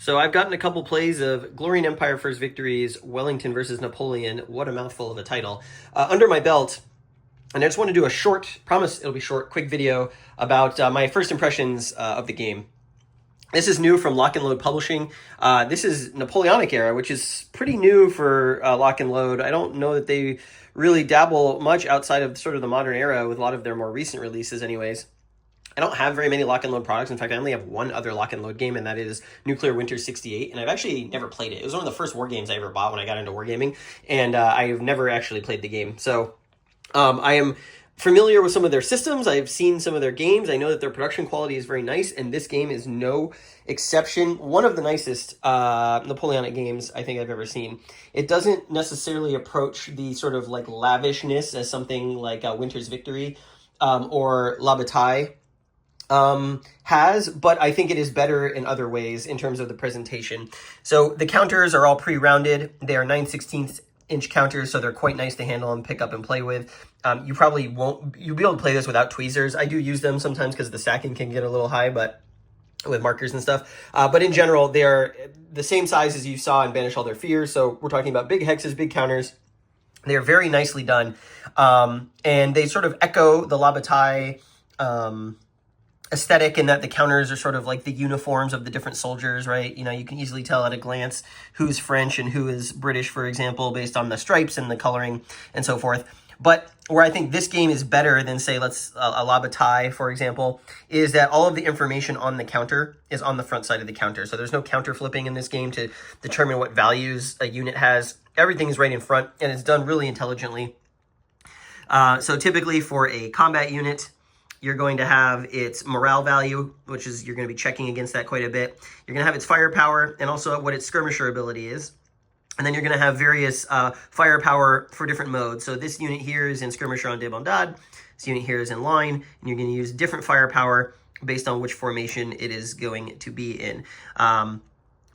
So I've gotten a couple plays of Glory and Empire First Victories, Wellington versus Napoleon. What a mouthful of a title. Under my belt, and I just want to do a short, promise it'll be short, quick video about my first impressions of the game. This is new from Lock and Load Publishing. This is Napoleonic era, which is pretty new for Lock and Load. I don't know that they really dabble much outside of sort of the modern era with a lot of their more recent releases anyways. I don't have very many Lock and Load products. In fact, I only have one other Lock and Load game, and that is Nuclear Winter 68, and I've actually never played it. It was one of the first war games I ever bought when I got into wargaming, and I've never actually played the game. So I am familiar with some of their systems. I've seen some of their games. I know that their production quality is very nice, and this game is no exception. One of the nicest Napoleonic games I think I've ever seen. It doesn't necessarily approach the sort of like lavishness as something like Winter's Victory or La Bataille has, but I think it is better in other ways in terms of the presentation. So the counters are all pre-rounded. They are 9/16 inch counters, so they're quite nice to handle and pick up and play with. You probably you'll be able to play this without tweezers. I do use them sometimes because the stacking can get a little high, but with markers and stuff. But in general, they are the same size as you saw in Banish All Their Fears. So we're talking about big hexes, big counters. They're very nicely done. And they sort of echo the La Bataille aesthetic in that the counters are sort of like the uniforms of the different soldiers, right? You know, you can easily tell at a glance who's French and who is British, for example, based on the stripes and the coloring and so forth. But where I think this game is better than, say, let's a La Bataille, for example, is that all of the information on the counter is on the front side of the counter. So there's no counter flipping in this game to determine what values a unit has. Everything is right in front, and it's done really intelligently. So typically for a combat unit, you're going to have its morale value, which is you're going to be checking against that quite a bit. You're going to have its firepower and also what its skirmisher ability is. And then you're going to have various firepower for different modes. So this unit here is in skirmisher en débandade. This unit here is in line. And you're going to use different firepower based on which formation it is going to be in.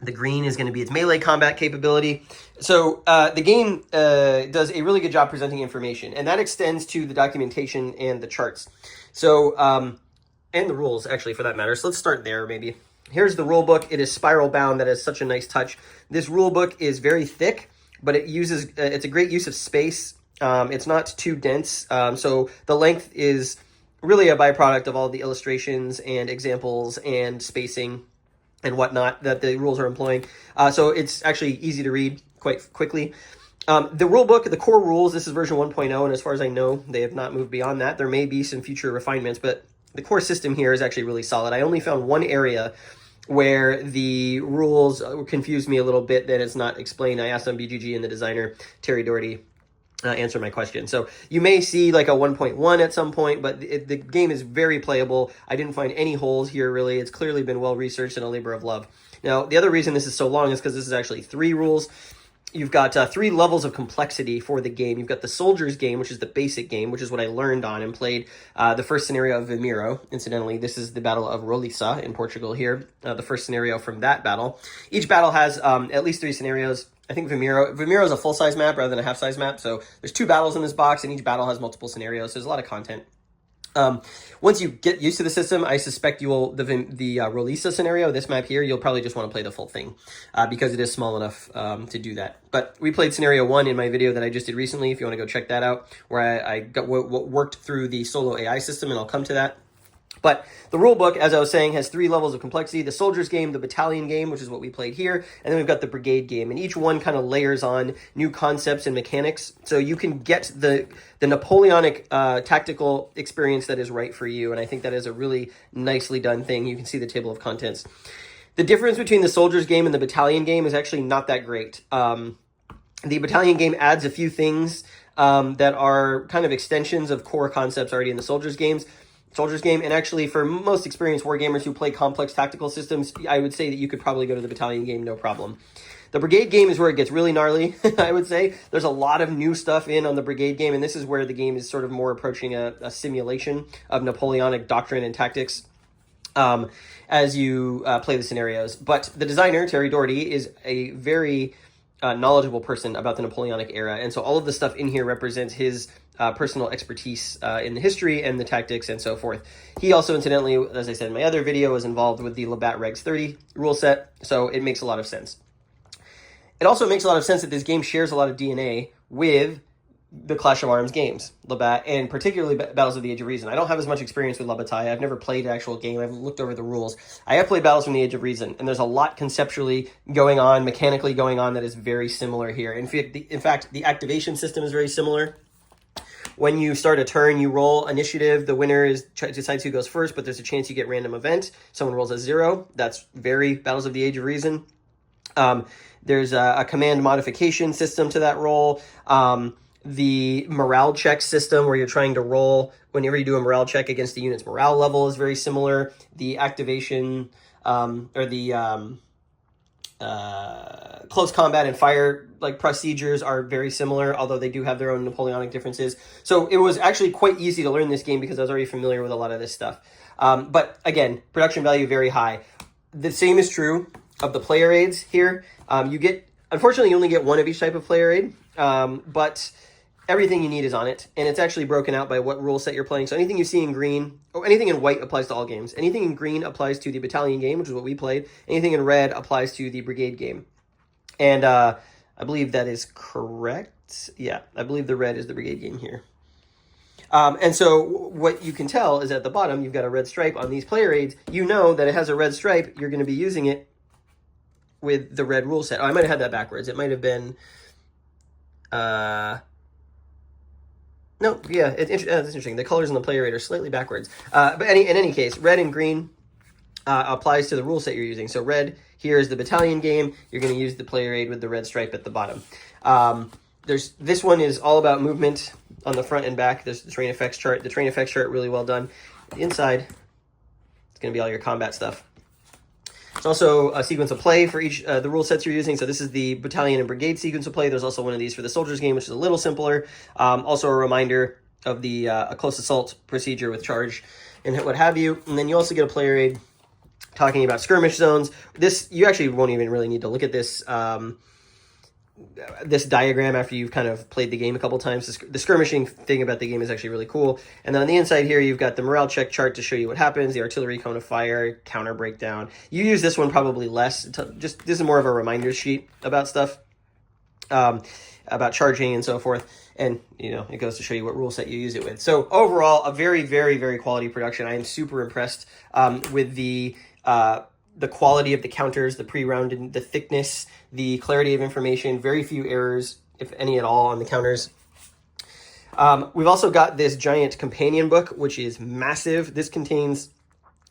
The green is going to be its melee combat capability. So the game does a really good job presenting information, and that extends to the documentation and the charts. So, and the rules, actually, for that matter. So let's start there, maybe. Here's the rule book. It is spiral bound. That is such a nice touch. This rule book is very thick, but it uses, it's a great use of space. It's not too dense. So the length is really a byproduct of all the illustrations and examples and spacing and whatnot that the rules are employing. So it's actually easy to read quite quickly. The rule book, the core rules, this is version 1.0, and as far as I know, they have not moved beyond that. There may be some future refinements, but the core system here is actually really solid. I only found one area where the rules confused me a little bit that it's not explained. I asked on BGG and the designer, Terry Doherty, answer my question. So you may see like a 1.1 at some point, but the game is very playable. I didn't find any holes here, really. It's clearly been well researched and a labor of love. Now, the other reason this is so long is because this is actually 3 rules. You've got 3 levels of complexity for the game. You've got the Soldiers game, which is the basic game, which is what I learned on and played the first scenario of Vimiro. Incidentally, this is the Battle of Roliça in Portugal here, the first scenario from that battle. Each battle has at least 3 scenarios. I think Vimiro is a full-size map rather than a half-size map, so there's 2 battles in this box, and each battle has multiple scenarios, so there's a lot of content. Once you get used to the system, I suspect you will, the Roliça scenario, this map here, you'll probably just want to play the full thing because it is small enough to do that. But we played scenario 1 in my video that I just did recently, if you want to go check that out, where I worked through the solo AI system, and I'll come to that. But the rule book, as I was saying, has 3 levels of complexity: the soldiers game, the battalion game, which is what we played here, and then we've got the brigade game. And each one kind of layers on new concepts and mechanics. So you can get the Napoleonic tactical experience that is right for you. And I think that is a really nicely done thing. You can see the table of contents. The difference between the soldiers game and the battalion game is actually not that great. The battalion game adds a few things that are kind of extensions of core concepts already in the soldiers game. And actually for most experienced wargamers who play complex tactical systems, I would say that you could probably go to the battalion game, no problem. The brigade game is where it gets really gnarly, I would say. There's a lot of new stuff in on the brigade game, and this is where the game is sort of more approaching a simulation of Napoleonic doctrine and tactics as you play the scenarios. But the designer, Terry Doherty, is a very knowledgeable person about the Napoleonic era, and so all of the stuff in here represents his personal expertise in the history and the tactics and so forth. He also, incidentally, as I said in my other video, was involved with the Labatt Regs 30 rule set, so it makes a lot of sense. It also makes a lot of sense that this game shares a lot of DNA with the Clash of Arms games, Labatt, and particularly Battles of the Age of Reason. I don't have as much experience with La Bataille. I've never played an actual game. I've looked over the rules. I have played Battles from the Age of Reason, and there's a lot conceptually going on, mechanically going on, that is very similar here. In fact, the activation system is very similar. When you start a turn, you roll initiative. The winner decides who goes first, but there's a chance you get random event. Someone rolls a 0. That's very Battles of the Age of Reason. There's a command modification system to that roll. The morale check system, where you're trying to roll whenever you do a morale check against the unit's morale level, is very similar. The activation or the close combat and fire procedures are very similar, although they do have their own Napoleonic differences. So it was actually quite easy to learn this game because I was already familiar with a lot of this stuff. But again, production value very high. The same is true of the player aids here. Unfortunately, you only get one of each type of player aid, but everything you need is on it, and it's actually broken out by what rule set you're playing. So anything you see in green, or anything in white applies to all games. Anything in green applies to the battalion game, which is what we played. Anything in red applies to the brigade game. And I believe that is correct. Yeah, I believe the red is the brigade game here. And so what you can tell is at the bottom, you've got a red stripe on these player aids. You know that it has a red stripe. You're going to be using it with the red rule set. Oh, I might have had that backwards. It might have been... No, yeah, that's interesting. The colors on the player aid are slightly backwards. But in any case, red and green applies to the rule set you're using. So red here is the battalion game. You're going to use the player aid with the red stripe at the bottom. This one is all about movement on the front and back. There's the terrain effects chart. The terrain effects chart, really well done. The inside, it's going to be all your combat stuff. There's also a sequence of play for each the rule sets you're using. So this is the battalion and brigade sequence of play. There's also one of these for the soldiers game, which is a little simpler. Also a reminder of the a close assault procedure with charge and what have you. And then you also get a player aid talking about skirmish zones. This, you actually won't even really need to look at this this diagram after you've kind of played the game a couple times. The skirmishing thing about the game is actually really cool. And then on the inside here, you've got the morale check chart to show you what happens, the artillery cone of fire, counter breakdown. You use this one probably less. This is more of a reminder sheet about stuff, about charging and so forth. And, it goes to show you what rule set you use it with. So overall, a very, very, very quality production. I am super impressed with the quality of the counters, the pre-rounded, the thickness, the clarity of information, very few errors, if any at all, on the counters. We've also got this giant companion book, which is massive. This contains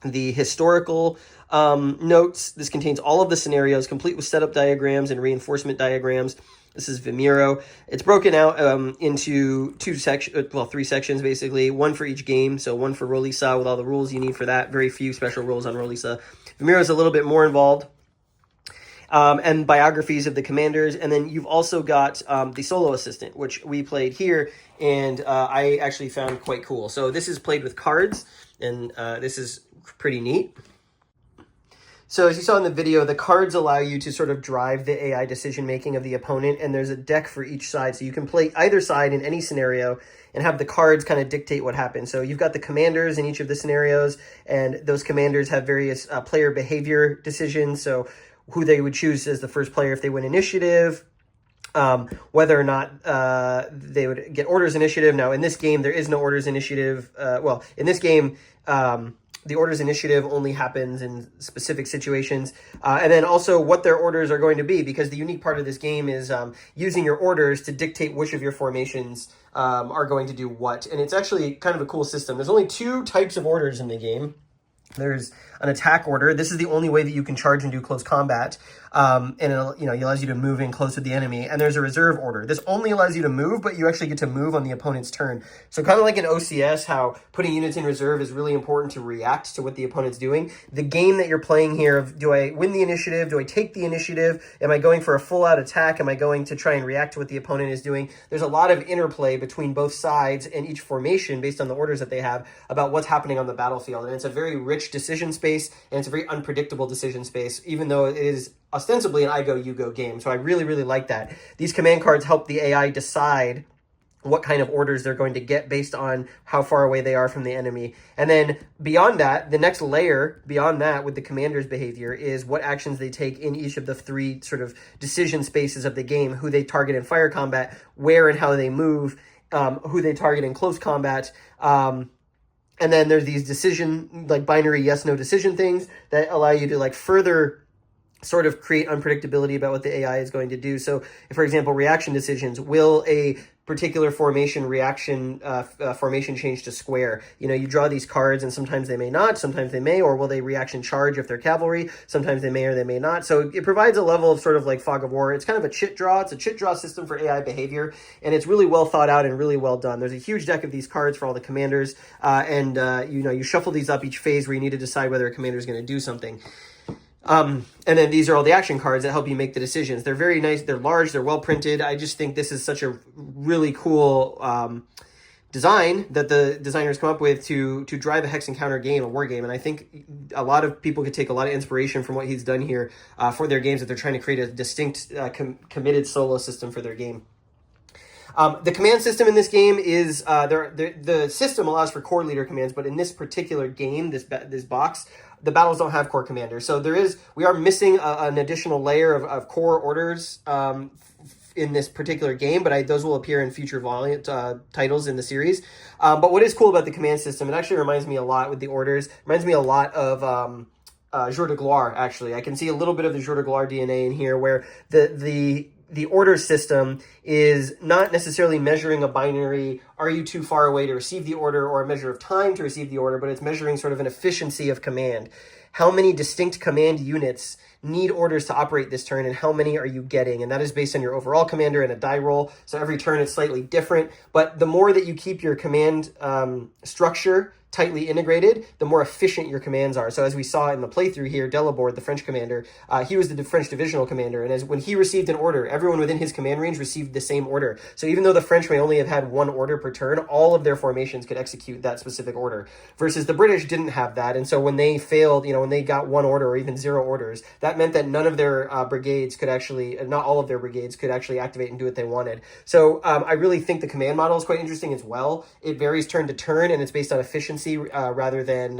the historical notes. This contains all of the scenarios, complete with setup diagrams and reinforcement diagrams. This is Vimero. It's broken out into three sections, basically. One for each game, so one for Rolisa with all the rules you need for that. Very few special rules on Rolisa. Vimero is a little bit more involved. And biographies of the commanders. And then you've also got the solo assistant, which we played here, and I actually found quite cool. So this is played with cards, and this is pretty neat. So as you saw in the video, the cards allow you to sort of drive the AI decision-making of the opponent, and there's a deck for each side. So you can play either side in any scenario and have the cards kind of dictate what happens. So you've got the commanders in each of the scenarios, and those commanders have various player behavior decisions. So who they would choose as the first player if they win initiative, whether or not they would get orders initiative. Now, in this game, there is no orders initiative. In this game, the orders initiative only happens in specific situations. And then also what their orders are going to be, because the unique part of this game is using your orders to dictate which of your formations are going to do what. And it's actually kind of a cool system. There's only 2 types of orders in the game. There's an attack order. This is the only way that you can charge and do close combat. And it allows you to move in close with the enemy. And there's a reserve order. This only allows you to move, but you actually get to move on the opponent's turn. So kind of like in OCS, how putting units in reserve is really important to react to what the opponent's doing. The game that you're playing here of, do I win the initiative? Do I take the initiative? Am I going for a full-out attack? Am I going to try and react to what the opponent is doing? There's a lot of interplay between both sides and each formation based on the orders that they have about what's happening on the battlefield. And it's a very rich decision space, and it's a very unpredictable decision space, even though it is ostensibly an I go, you go game. So I really, really like that. These command cards help the AI decide what kind of orders they're going to get based on how far away they are from the enemy. And then beyond that, the next layer beyond that with the commander's behavior is what actions they take in each of the 3 sort of decision spaces of the game, who they target in fire combat, where and how they move, who they target in close combat. And then there's these decision, like binary yes/no decision things that allow you to like further sort of create unpredictability about what the AI is going to do. So, for example, reaction decisions. Will a particular formation change to square? You know, you draw these cards and sometimes they may not, sometimes they may, or will they reaction charge if they're cavalry? Sometimes they may or they may not. So it provides a level of sort of like fog of war. It's kind of a chit draw. It's a chit draw system for AI behavior, and it's really well thought out and really well done. There's a huge deck of these cards for all the commanders, and you shuffle these up each phase where you need to decide whether a commander is going to do something. And then these are all the action cards that help you make the decisions. They're very nice. They're large. They're well printed. I just think this is such a really cool design that the designers come up with to drive a hex encounter game, a war game. And I think a lot of people could take a lot of inspiration from what he's done here for their games, that they're trying to create a distinct, committed solo system for their game. The command system in this game is the system allows for core leader commands, but in this particular game, this box, the battles don't have core commander. So we are missing an additional layer of core orders in this particular game, but those will appear in future titles in the series. But what is cool about the command system, it actually reminds me a lot with the orders, reminds me a lot of Jour de Gloire, actually. I can see a little bit of the Jour de Gloire DNA in here, where the order system is not necessarily measuring a binary, are you too far away to receive the order, or a measure of time to receive the order, but it's measuring sort of an efficiency of command. How many distinct command units need orders to operate this turn, and how many are you getting? And that is based on your overall commander and a die roll. So every turn it's slightly different, but the more that you keep your command structure tightly integrated, the more efficient your commands are. So as we saw in the playthrough here, Delaborde, the French commander, he was the French divisional commander, and when he received an order, everyone within his command range received the same order. So even though the French may only have had one order per turn, all of their formations could execute that specific order, versus the British didn't have that. And so when they failed, when they got one order or even 0 orders, that meant that none of their brigades could actually, not all of their brigades could actually activate and do what they wanted. So I really think the command model is quite interesting as well. It varies turn to turn, and it's based on efficiency rather than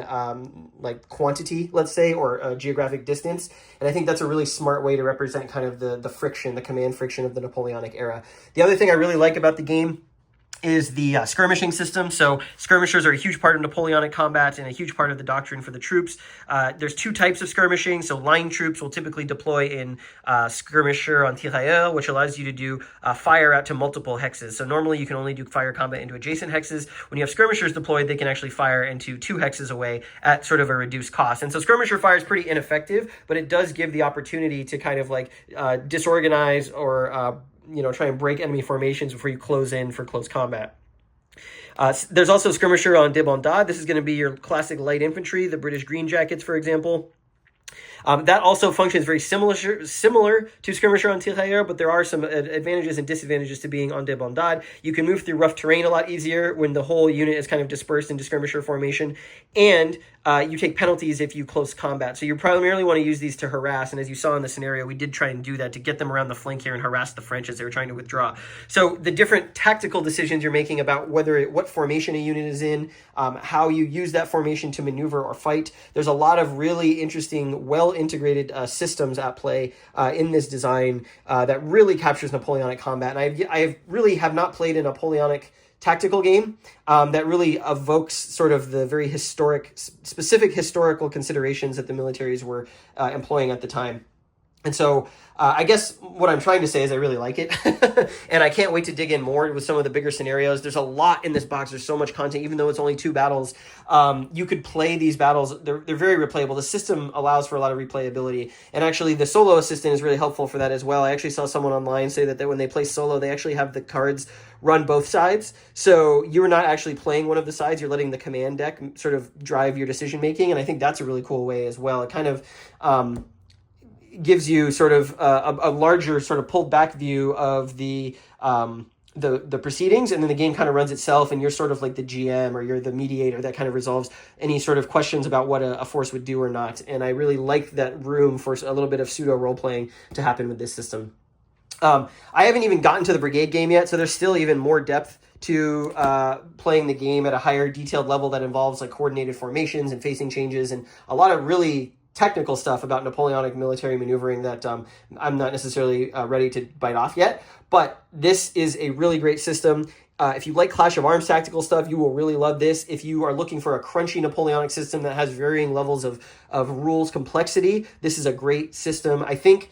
like quantity, let's say, or geographic distance. And I think that's a really smart way to represent kind of the friction, the command friction of the Napoleonic era. The other thing I really like about the game is the skirmishing system. So skirmishers are a huge part of Napoleonic combat and a huge part of the doctrine for the troops. There's 2 types of skirmishing. So line troops will typically deploy in skirmisher en tirailleur, which allows you to do fire out to multiple hexes. So normally you can only do fire combat into adjacent hexes. When you have skirmishers deployed, they can actually fire into 2 hexes away at sort of a reduced cost. And so skirmisher fire is pretty ineffective, but it does give the opportunity to kind of like disorganize or try and break enemy formations before you close in for close combat. There's also skirmisher en débandade. This is going to be your classic light infantry, the British Green Jackets, for example. That also functions very similar to skirmisher en tirailleur, but there are some advantages and disadvantages to being en débandade. You can move through rough terrain a lot easier when the whole unit is kind of dispersed into skirmisher formation, and you take penalties if you close combat. So you primarily want to use these to harass, and as you saw in the scenario, we did try and do that to get them around the flank here and harass the French as they were trying to withdraw. So the different tactical decisions you're making about what formation a unit is in, how you use that formation to maneuver or fight. There's a lot of really interesting, well-integrated systems at play in this design that really captures Napoleonic combat. And I really have not played a Napoleonic tactical game that really evokes sort of the very specific historical considerations that the militaries were employing at the time. And so I guess what I'm trying to say is I really like it. And I can't wait to dig in more with some of the bigger scenarios. There's a lot in this box. There's so much content, even though it's only 2 battles. You could play these battles. They're very replayable. The system allows for a lot of replayability. And actually, the solo assistant is really helpful for that as well. I actually saw someone online say that when they play solo, they actually have the cards run both sides. So you're not actually playing one of the sides. You're letting the command deck sort of drive your decision making. And I think that's a really cool way as well. It kind of gives you sort of a larger sort of pulled back view of the proceedings, and then the game kind of runs itself, and you're sort of like the GM, or you're the mediator that kind of resolves any sort of questions about what a force would do or not. And I really like that room for a little bit of pseudo role playing to happen with this system. I haven't even gotten to the brigade game yet, so there's still even more depth to playing the game at a higher detailed level that involves like coordinated formations and facing changes and a lot of really technical stuff about Napoleonic military maneuvering that I'm not necessarily ready to bite off yet. But this is a really great system. If you like Clash of Arms tactical stuff, you will really love this. If you are looking for a crunchy Napoleonic system that has varying levels of rules complexity, this is a great system. I think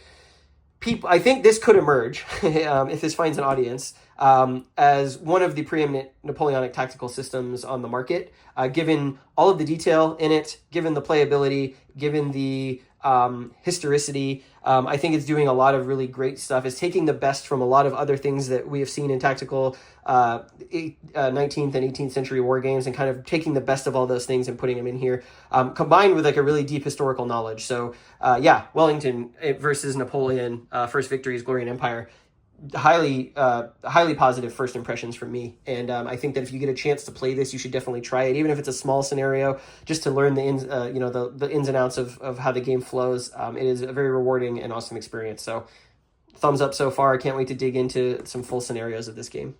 this could emerge if this finds an audience as one of the preeminent Napoleonic tactical systems on the market, given all of the detail in it, given the playability, given the historicity. I think it's doing a lot of really great stuff. It's taking the best from a lot of other things that we have seen in tactical 19th and 18th century war games and kind of taking the best of all those things and putting them in here, combined with like a really deep historical knowledge. So Wellington versus Napoleon, First Victories, Glory and Empire. Highly positive first impressions from me, and I think that if you get a chance to play this, you should definitely try it, even if it's a small scenario, just to learn the ins, the ins and outs of how the game flows. It is a very rewarding and awesome experience. So, thumbs up so far. I can't wait to dig into some full scenarios of this game.